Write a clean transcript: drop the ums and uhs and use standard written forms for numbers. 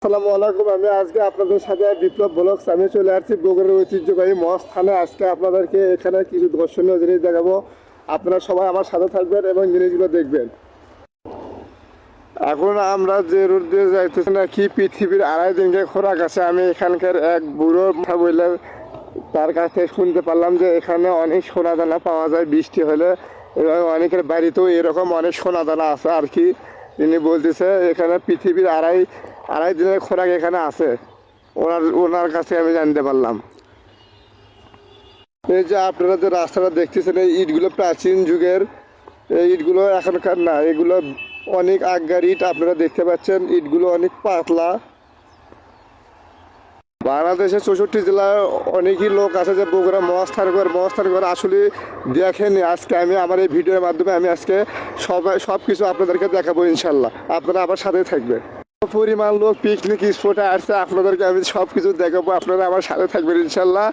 আসসালামু আলাইকুম। আমি আজকে আপনাদের সাথে বিপ্লব ব্লগস আমি চলে আসছি বগুড়ার ঐতিহ্যবাহী মহাস্থানে। আজকে আপনাদেরকে এখানে কিছু দর্শনীয় জিনিস দেখাবো। আপনারা সবাই আমার সাথে থাকবেন এবং জিনিসগুলো দেখবেন। এখন আমরা যে রোড দিয়ে যাইতেছি নাকি পৃথিবীর 2.5 দিনকে খোরাক আছে। আমি এখানকার এক বুড়ো কথা বললে তার কাছ থেকে শুনতে পারলাম যে এখানে অনেক সোনা দানা পাওয়া যায় বৃষ্টি হলে, এবং অনেকের বাড়িতেও এরকম অনেক সোনা দানা আছে আর কি। তিনি বলতেছে এখানে পৃথিবীর আড়াই দিনের খোরাক এখানে আছে। ওনার কাছে আমি জানতে পারলাম। এই যে আপনারা যে রাস্তাটা দেখতেছেন, এই ইটগুলো প্রাচীন যুগের। এই ইটগুলো এখনকার না, এগুলো অনেক আগের ইট। আপনারা দেখতে পাচ্ছেন ইটগুলো অনেক পাতলা। বাংলাদেশের 64 জেলায় অনেকই লোক আছে যে বগুড়া মহাস্থানগড় আসলে দেখেনি। আজকে আমি আমার এই ভিডিওর মাধ্যমে আমি আজকে সব কিছু আপনাদেরকে দেখাবো ইনশাল্লাহ। আপনারা আমার সাথে থাকবেন। পরিমাণ লোক পিকনিক স্পটে আসছে, আপনাদেরকে আমি সব কিছু দেখাবো। আপনারা আমার সাথে থাকবেন ইনশাল্লাহ।